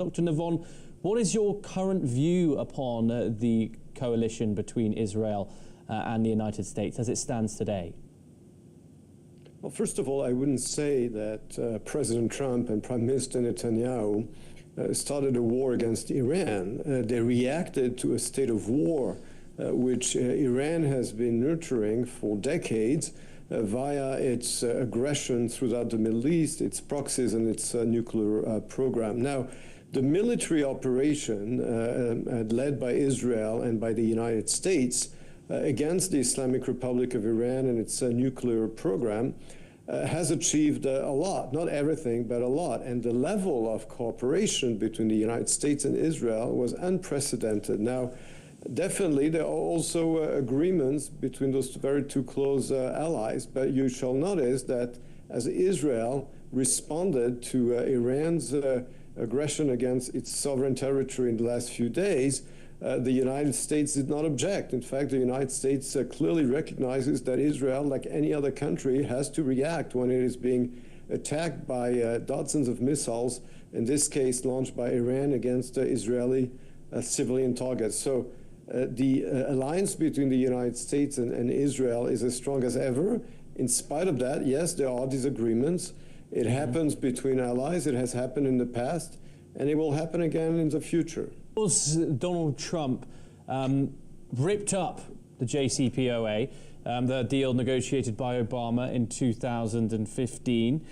Dr. Navon, what is your current view upon the coalition between Israel and the United States as it stands today? Well, first of all, I wouldn't say that President Trump and Prime Minister Netanyahu started a war against Iran. They reacted to a state of war which Iran has been nurturing for decades via its aggression throughout the Middle East, its proxies, and its nuclear program. Now, the military operation led by Israel and by the United States against the Islamic Republic of Iran and its nuclear program has achieved a lot, not everything, but a lot. And the level of cooperation between the United States and Israel was unprecedented. Now, definitely, there are also agreements between those very two close allies, but you shall notice that as Israel responded to Iran's aggression against its sovereign territory in the last few days, the United States did not object. In fact, the United States clearly recognizes that Israel, like any other country, has to react when it is being attacked by dozens of missiles, in this case launched by Iran against Israeli civilian targets. So the alliance between the United States and Israel is as strong as ever. In spite of that, yes, there are disagreements. It happens between allies. It has happened in the past, and it will happen again in the future. Donald Trump ripped up the JCPOA, the deal negotiated by Obama in 2015.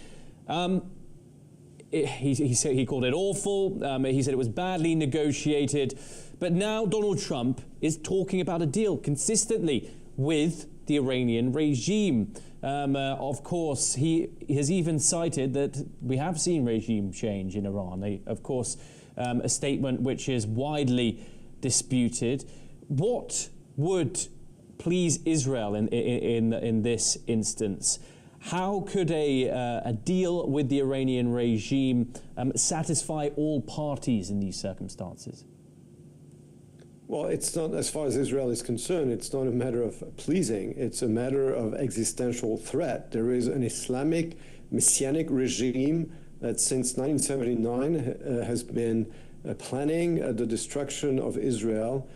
He called it awful. He said it was badly negotiated. But now Donald Trump is talking about a deal consistently with the Iranian regime. Of course, he has even cited that we have seen regime change in Iran. Of course, a statement which is widely disputed. What would please Israel in this instance? How could a deal with the Iranian regime satisfy all parties in these circumstances? Well, it's not, as far as Israel is concerned, it's not a matter of pleasing. It's a matter of existential threat. There is an Islamic messianic regime that since 1979 has been planning the destruction of Israel,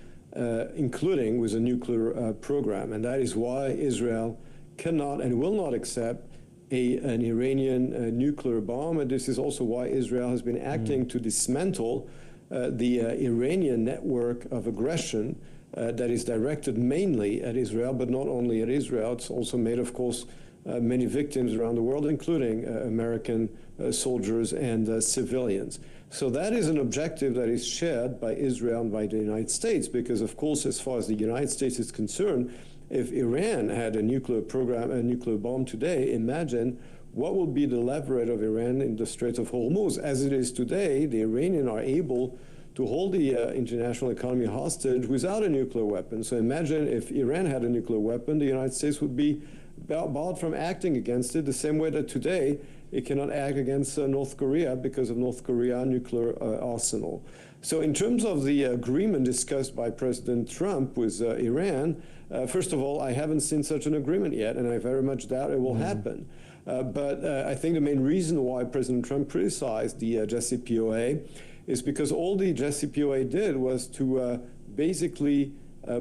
including with a nuclear program. And that is why Israel cannot and will not accept an Iranian nuclear bomb. And this is also why Israel has been acting to dismantle the Iranian network of aggression that is directed mainly at Israel, but not only at Israel. It's also made, of course, many victims around the world, including American soldiers and civilians. So that is an objective that is shared by Israel and by the United States, because, of course, as far as the United States is concerned, if Iran had a nuclear program, a nuclear bomb today, imagine what will be the leverage of Iran in the Strait of Hormuz. As it is today, the Iranians are able to hold the international economy hostage without a nuclear weapon. So imagine if Iran had a nuclear weapon, the United States would be barred from acting against it the same way that today it cannot act against North Korea because of North Korea's nuclear arsenal. So in terms of the agreement discussed by President Trump with Iran, first of all, I haven't seen such an agreement yet, and I very much doubt it will happen. But I think the main reason why President Trump criticized the JCPOA is because all the JCPOA did was to basically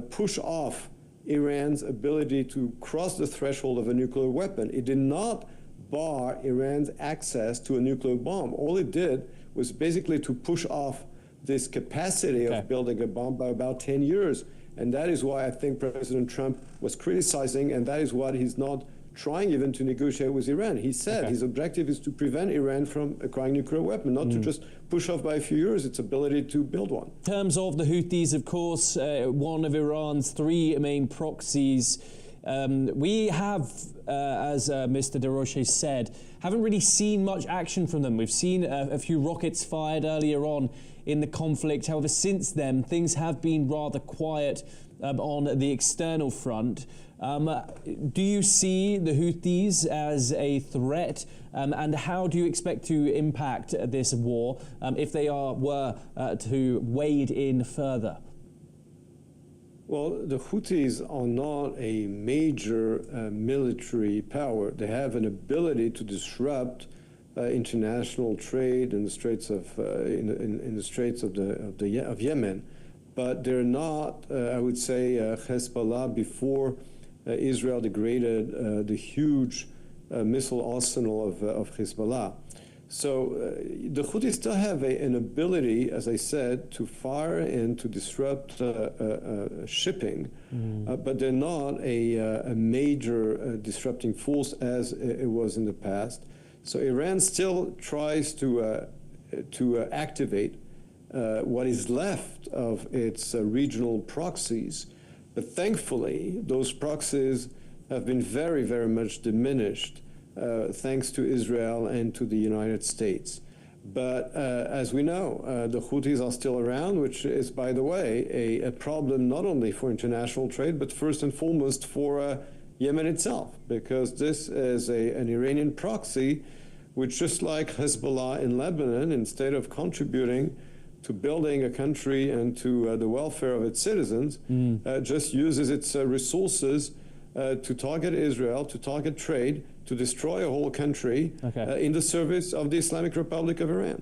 push off Iran's ability to cross the threshold of a nuclear weapon. It did not bar Iran's access to a nuclear bomb. All it did was basically to push off this capacity of building a bomb by about 10 years. And that is why I think President Trump was criticizing, and that is what he's not trying even to negotiate with Iran. He said his objective is to prevent Iran from acquiring a nuclear weapon, not to just push off by a few years its ability to build one. In terms of the Houthis, of course, one of Iran's three main proxies, we have, as Mr. Deroche said, haven't really seen much action from them. We've seen a few rockets fired earlier on in the conflict. However, since then, things have been rather quiet on the external front. Do you see the Houthis as a threat, and how do you expect to impact this war if they were to wade in further? Well, the Houthis are not a major military power. They have an ability to disrupt international trade in the Straits of in the Straits of Yemen, but they're not, I would say, Hezbollah before Israel degraded the huge missile arsenal of Hezbollah. So the Houthis still have an ability, as I said, to fire and to disrupt shipping, but they're not a major disrupting force as it was in the past. So Iran still tries to activate what is left of its regional proxies, but thankfully those proxies have been very, very much diminished thanks to Israel and to the United States. But as we know, the Houthis are still around, which is, by the way, a problem not only for international trade, but first and foremost for Yemen itself, because this is an Iranian proxy, which, just like Hezbollah in Lebanon, instead of contributing to building a country and to the welfare of its citizens, just uses its resources to target Israel, to target trade, to destroy a whole country in the service of the Islamic Republic of Iran.